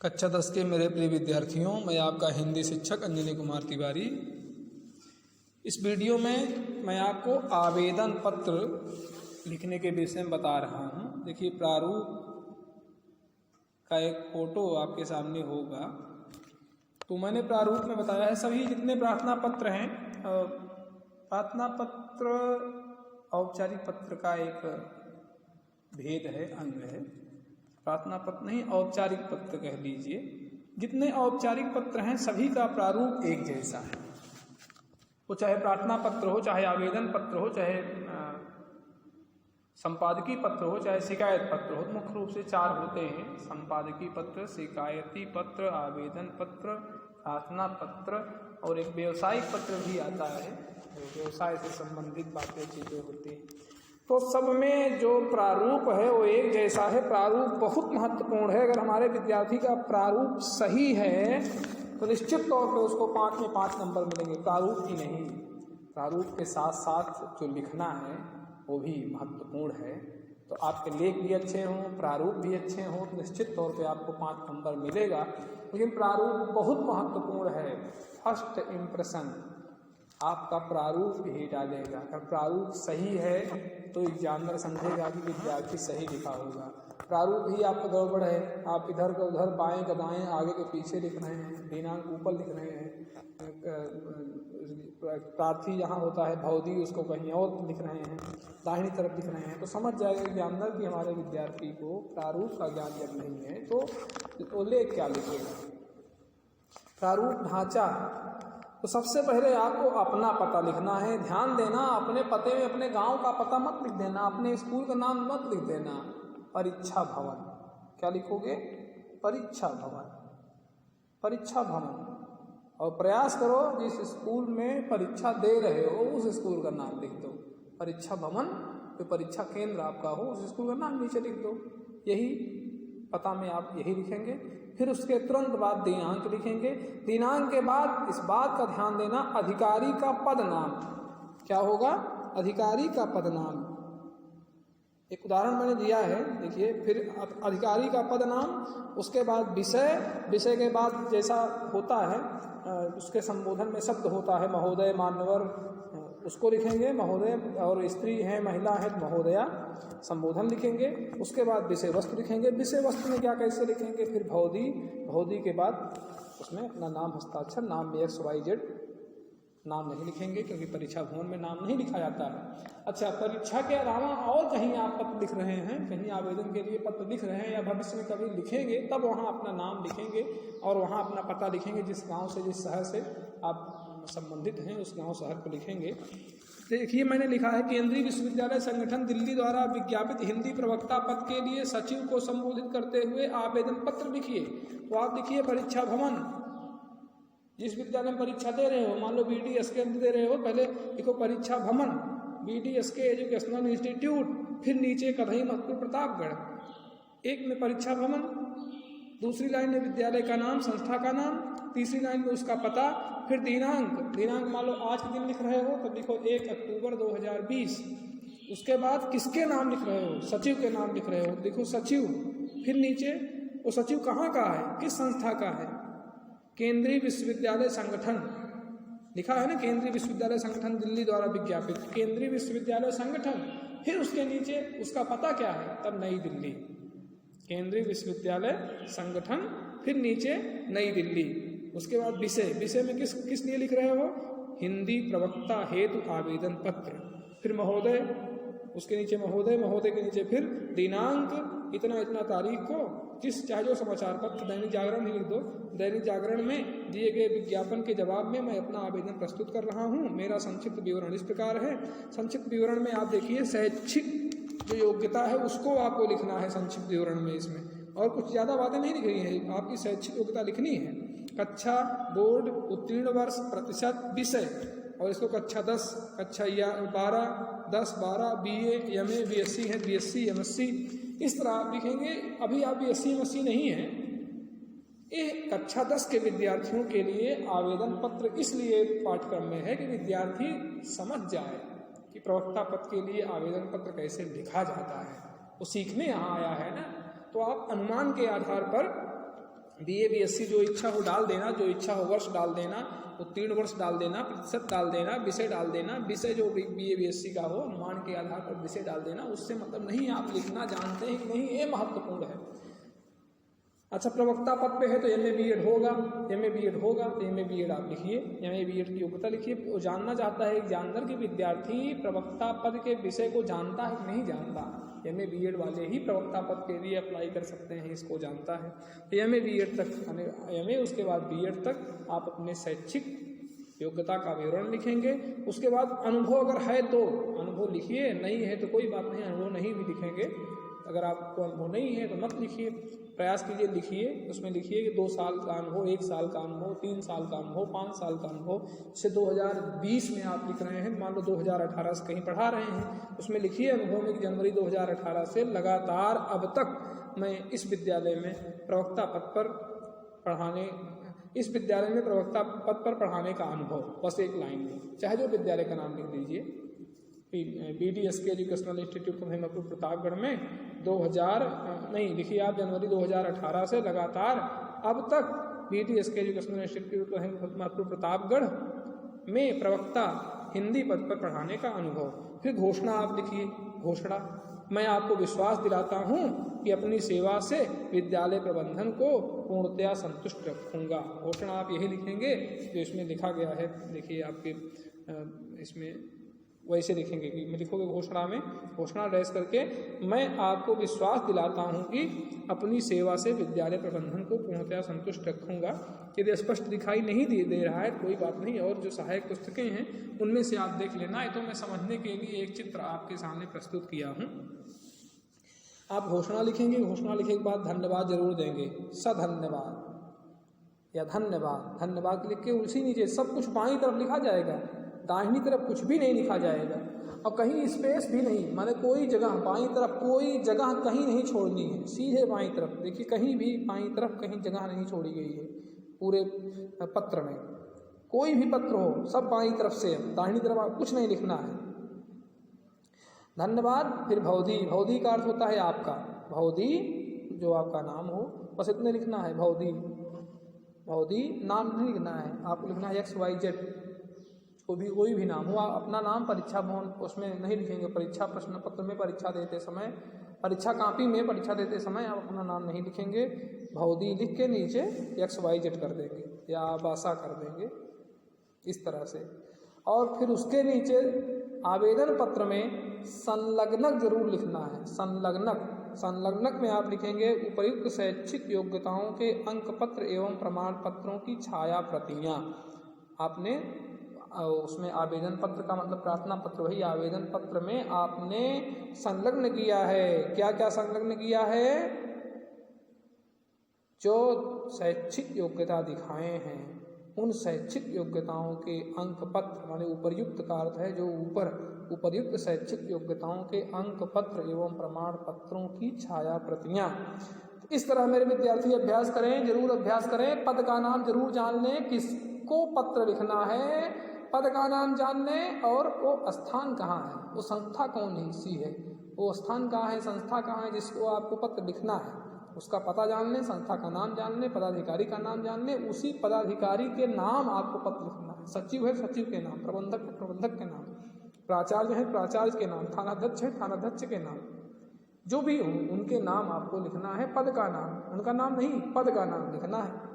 कक्षा 10 के मेरे प्रिय विद्यार्थियों, मैं आपका हिंदी शिक्षक अंजनी कुमार तिवारी। इस वीडियो में मैं आपको आवेदन पत्र लिखने के विषय में बता रहा हूँ। देखिए, प्रारूप का एक फोटो आपके सामने होगा। तो मैंने प्रारूप में बताया है सभी जितने प्रार्थना पत्र हैं, प्रार्थना पत्र औपचारिक पत्र का एक भेद है, अंग है। प्रार्थना पत्र नहीं, औपचारिक पत्र कह लीजिए। जितने औपचारिक पत्र हैं सभी का प्रारूप एक जैसा है। वो चाहे प्रार्थना पत्र हो, चाहे आवेदन पत्र हो, चाहे संपादकीय पत्र हो, चाहे शिकायत पत्र हो। मुख्य रूप से चार होते हैं: संपादकीय पत्र, शिकायती पत्र, आवेदन पत्र, प्रार्थना पत्र और एक व्यवसायिक पत्र भी आता है, व्यवसाय से संबंधित बातें चीज़ें होती हैं। तो सब में जो प्रारूप है वो एक जैसा है। प्रारूप बहुत महत्वपूर्ण है। अगर हमारे विद्यार्थी का प्रारूप सही है तो निश्चित तौर पे उसको 5 में 5 नंबर मिलेंगे। प्रारूप ही नहीं, प्रारूप के साथ साथ जो लिखना है वो भी महत्वपूर्ण है। तो आपके लेख भी अच्छे हों, प्रारूप भी अच्छे हों तो निश्चित तौर पे आपको 5 नंबर मिलेगा। लेकिन प्रारूप बहुत महत्वपूर्ण है। फर्स्ट इम्प्रेशन आपका प्रारूप ही डालेगा। अगर प्रारूप सही है तो एग्जामिनर समझेगा कि विद्यार्थी सही लिखा होगा। प्रारूप ही आपका गड़बड़ है, आप इधर का उधर, बाएं का दाएं, आगे के पीछे लिख रहे हैं, दिनांक ऊपर लिख रहे हैं, प्रार्थी जहाँ होता है भौदी उसको कहीं और लिख रहे हैं, दाहिनी तरफ लिख रहे हैं, तो समझ जाएगा एग्जामिनर कि हमारे विद्यार्थी को प्रारूप का ज्ञान जब नहीं है तो लेख क्या लिखेगा। प्रारूप ढांचा, तो सबसे पहले आपको अपना पता लिखना है। ध्यान देना, अपने पते में अपने गांव का पता मत लिख देना, अपने स्कूल का नाम मत लिख देना। परीक्षा भवन, क्या लिखोगे? परीक्षा भवन, परीक्षा भवन। और प्रयास करो जिस स्कूल में परीक्षा दे रहे हो उस स्कूल का नाम लिख दो। परीक्षा भवन, जो परीक्षा केंद्र आपका हो उस स्कूल का नाम नीचे लिख दो। यही पता में आप यही लिखेंगे। फिर उसके तुरंत बाद दिनांक लिखेंगे। दिनांक के बाद इस बात का ध्यान देना, अधिकारी का पद नाम क्या होगा? अधिकारी का पद नाम। एक उदाहरण मैंने दिया है, देखिए। फिर अधिकारी का पद नाम, उसके बाद विषय, विषय के बाद जैसा होता है उसके संबोधन में शब्द होता है महोदय, मान्यवर, उसको लिखेंगे महोदय, और स्त्री है महिला है महोदया, संबोधन लिखेंगे। उसके बाद विषय वस्तु लिखेंगे। विषय वस्तु में क्या कैसे लिखेंगे? फिर भौदी, भौदी के बाद उसमें अपना नाम, हस्ताक्षर, नाम में XYZ नाम नहीं लिखेंगे क्योंकि परीक्षा भवन में नाम नहीं लिखा जाता है। अच्छा, परीक्षा के अलावा और कहीं आप पत्र लिख रहे हैं, कहीं आवेदन के लिए पत्र लिख रहे हैं या भविष्य में कभी लिखेंगे, तब वहाँ अपना नाम लिखेंगे और वहाँ अपना पता लिखेंगे। जिस गांव से, जिस शहर से आप संबंधित हैं उस गांव शहर को लिखेंगे। देखिए, मैंने लिखा है केंद्रीय विश्वविद्यालय संगठन दिल्ली द्वारा विज्ञापित हिंदी प्रवक्ता पद के लिए सचिव को संबोधित करते हुए आवेदन पत्र लिखिए। तो आप लिखिए परीक्षा भवन। जिस विद्यालय में परीक्षा दे रहे हो, मान लो BDS के अंदर दे रहे हो, पहले लिखो परीक्षा भवन, BDS के एजुकेशनल इंस्टीट्यूट, फिर नीचे कधई महत्वपुर प्रतापगढ़। एक में परीक्षा भवन, दूसरी लाइन में विद्यालय का नाम, संस्था का नाम, तीसरी लाइन में उसका पता, फिर दिनांक। दिनांक मान लो आज के दिन लिख रहे हो तो लिखो 1 अक्टूबर 2020। उसके बाद किसके नाम लिख रहे हो? सचिव के नाम लिख रहे हो, लिखो सचिव। फिर नीचे वो सचिव कहाँ का है, किस संस्था का है? केंद्रीय विश्वविद्यालय संगठन लिखा है ना, केंद्रीय विश्वविद्यालय संगठन दिल्ली द्वारा विज्ञापित, केंद्रीय विश्वविद्यालय संगठन। फिर उसके नीचे उसका पता क्या है, तब नई दिल्ली, केंद्रीय विश्वविद्यालय संगठन, फिर नीचे नई दिल्ली। उसके बाद विषय, विषय में किस लिए लिख रहे हो? हिंदी प्रवक्ता हेतु आवेदन पत्र। फिर महोदय, उसके नीचे महोदय, महोदय के नीचे फिर दिनांक, इतना तारीख को, चाहे जो समाचार पत्र, दैनिक जागरण ही लिख दो। दैनिक जागरण में दिए गए विज्ञापन के जवाब में मैं अपना आवेदन प्रस्तुत कर रहा हूँ। मेरा संक्षिप्त विवरण इस प्रकार है। संक्षिप्त विवरण में आप देखिए शैक्षिक जो योग्यता है उसको आपको लिखना है संक्षिप्त विवरण में। इसमें और कुछ ज़्यादा बातें नहीं लिखनी है, आपकी शैक्षिक योग्यता लिखनी है। कक्षा, बोर्ड, उत्तीर्ण वर्ष, प्रतिशत, विषय, और इसको कक्षा 10, कक्षा 12, 10, 12, BA, MA, BSc है, BSc, MSc, इस तरह आप लिखेंगे। अभी आप BSc, MSc नहीं है। ये कक्षा 10 के विद्यार्थियों के लिए आवेदन पत्र इसलिए पाठ्यक्रम में है कि विद्यार्थी समझ जाए कि प्रवक्ता पद के लिए आवेदन पत्र कैसे लिखा जाता है। वो सीखने यहाँ आया है ना, तो आप अनुमान के आधार पर BA BSc जो इच्छा हो डाल देना, जो इच्छा हो वर्ष डाल देना, उत्तीर्ण वर्ष डाल देना, प्रतिशत डाल देना, विषय डाल देना, विषय जो BA BSc का हो अनुमान के आधार पर विषय डाल देना, उससे मतलब नहीं। आप लिखना जानते हैं कि नहीं, ये महत्वपूर्ण है। अच्छा, प्रवक्ता पद पे है तो MA BEd होगा, MA BEd होगा तो MA BEd आप लिखिए, MA BEd की योग्यता लिखिए। वो जानना चाहता है एग्जामिनर के विद्यार्थी प्रवक्ता पद के विषय को जानता है कि नहीं जानता। MA BEd वाले ही प्रवक्ता पद के लिए अप्लाई कर सकते हैं, इसको जानता है। तो MA BEd तक, MA उसके बाद BEd तक आप अपने शैक्षिक योग्यता का विवरण लिखेंगे। उसके बाद अनुभव अगर है तो अनुभव लिखिए, नहीं है तो कोई बात नहीं, अनुभव नहीं भी लिखेंगे। अगर आपको अनुभव नहीं है तो मत लिखिए, प्रयास कीजिए लिखिए। उसमें लिखिए कि 2 साल का अनुभव, 1 साल का अनुभव, 3 साल का अनुभव, 5 साल का अनुभव। जैसे 2020 में आप लिख रहे हैं, मान लो 2018 से कहीं पढ़ा रहे हैं, उसमें लिखिए अनुभव में कि जनवरी 2018 से लगातार अब तक मैं इस विद्यालय में प्रवक्ता पद पर पढ़ाने, इस विद्यालय में प्रवक्ता पद पर पढ़ाने का अनुभव, बस एक लाइन में, चाहे जो विद्यालय का नाम लिख दीजिए। BDSK educational institute Mahimapur Pratapgarh में 2000 नहीं लिखिए आप, जनवरी 2018 से लगातार अब तक BDSK educational institute Mahimapur Pratapgarh में प्रवक्ता हिंदी पद पर पढ़ाने का अनुभव। फिर घोषणा आप लिखिए, घोषणा, मैं आपको विश्वास दिलाता हूँ कि अपनी सेवा से विद्यालय प्रबंधन को पूर्णतया संतुष्ट रखूँगा। घोषणा आप यही लिखेंगे जो इसमें लिखा गया है। देखिए आपके इसमें वैसे लिखेंगे कि मैं लिखोगे घोषणा में, घोषणा डैश करके, मैं आपको विश्वास दिलाता हूं कि अपनी सेवा से विद्यालय प्रबंधन को पूर्णतया संतुष्ट रखूंगा। यदि स्पष्ट दिखाई नहीं दे रहा है कोई बात नहीं, और जो सहायक पुस्तकें हैं उनमें से आप देख लेना है। तो मैं समझने के लिए एक चित्र आपके सामने प्रस्तुत किया हूँ। आप घोषणा लिखेंगे, घोषणा लिखे के बाद धन्यवाद जरूर देंगे, सधन्यवाद या धन्यवाद। धन्यवाद लिख के उसी नीचे सब कुछ बाईं तरफ लिखा जाएगा, दाहिनी तरफ कुछ भी नहीं लिखा जाएगा, और कहीं स्पेस भी नहीं, माने कोई जगह बाईं तरफ कोई जगह कहीं नहीं छोड़नी है, सीधे बाईं तरफ। देखिए कहीं भी बाईं तरफ कहीं जगह नहीं छोड़ी गई है पूरे पत्र में। कोई भी पत्र हो सब बाईं तरफ से, दाहिनी तरफ आप कुछ नहीं लिखना है। धन्यवाद। फिर भवधी, भवधी का अर्थ होता है आपका, भवधी जो आपका नाम हो, बस इतने लिखना है। भवधी, भवधी नाम नहीं लिखना है, आपको लिखना है XYZ, कोई भी नाम हो। अपना नाम परीक्षा भवन उसमें नहीं लिखेंगे, परीक्षा प्रश्न पत्र में परीक्षा देते समय, परीक्षा कापी में परीक्षा देते समय आप अपना नाम नहीं लिखेंगे। भवधी लिख के नीचे XYZ कर देंगे या आबासा कर देंगे इस तरह से। और फिर उसके नीचे आवेदन पत्र में संलग्नक जरूर लिखना है, संलग्नक। संलग्नक में आप लिखेंगे उपयुक्त शैक्षिक योग्यताओं के अंक पत्र एवं प्रमाण पत्रों की छाया प्रतियां। आपने उसमें आवेदन पत्र का मतलब प्रार्थना पत्र, वही आवेदन पत्र में आपने संलग्न किया है। क्या क्या संलग्न किया है? जो शैक्षिक योग्यता दिखाए हैं उन शैक्षिक योग्यताओं के अंक पत्र, माने उपर्युक्त का अर्थ है जो उपर्युक्त शैक्षिक योग्यताओं के अंक पत्र एवं प्रमाण पत्रों की छाया प्रतियां। इस तरह मेरे विद्यार्थी अभ्यास करें, जरूर अभ्यास करें। पद का नाम जरूर जान लें, किसको पत्र लिखना है, पद का नाम जान लें, और वो स्थान कहाँ है, वो संस्था कौन सी है, वो स्थान कहाँ है, संस्था कहाँ है जिसको आपको पत्र लिखना है, उसका पता जान लें, संस्था का नाम जान लें, पदाधिकारी का नाम जान लें, उसी पदाधिकारी के नाम आपको पत्र लिखना है। सचिव है सचिव के नाम, प्रबंधक है प्रबंधक के नाम, प्राचार्य है प्राचार्य के नाम, थानाध्यक्ष है थानाध्यक्ष के नाम, जो भी हो उनके नाम आपको लिखना है। पद का नाम, उनका नाम नहीं, पद का नाम लिखना है।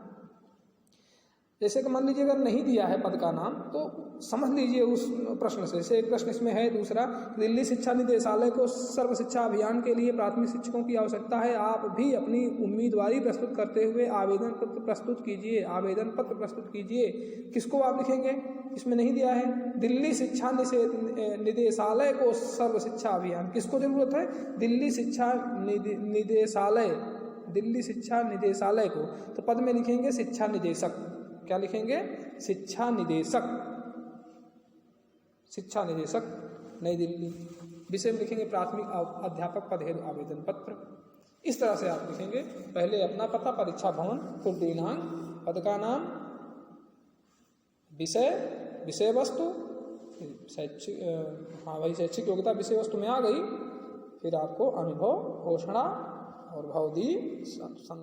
जैसे कि मान लीजिए अगर नहीं दिया है पद का नाम तो समझ लीजिए उस प्रश्न से। जैसे एक प्रश्न इसमें है दूसरा, दिल्ली शिक्षा निदेशालय को सर्व शिक्षा अभियान के लिए प्राथमिक शिक्षकों की आवश्यकता है। आप भी अपनी उम्मीदवारी प्रस्तुत करते हुए आवेदन पत्र प्रस्तुत कीजिए, आवेदन पत्र प्रस्तुत कीजिए। किसको आप लिखेंगे, इसमें नहीं दिया है। दिल्ली शिक्षा निदेशालय को सर्व शिक्षा अभियान, किसको जरूरत है, दिल्ली शिक्षा निदेशालय, दिल्ली शिक्षा निदेशालय को। तो पद में लिखेंगे शिक्षा निदेशक, क्या लिखेंगे, शिक्षा निदेशक, शिक्षा निदेशक नई दिल्ली। विषय में लिखेंगे प्राथमिक अध्यापक पद हेतु आवेदन पत्र। इस तरह से आप लिखेंगे, पहले अपना पता, परीक्षा भवन, फिर दिनांक, पद का नाम, विषय, विषय वस्तु, शैक्षिक, हाँ वही शैक्षिक योग्यता विषय वस्तु में आ गई। फिर आपको अनुभव, घोषणा और भवधी संलग्न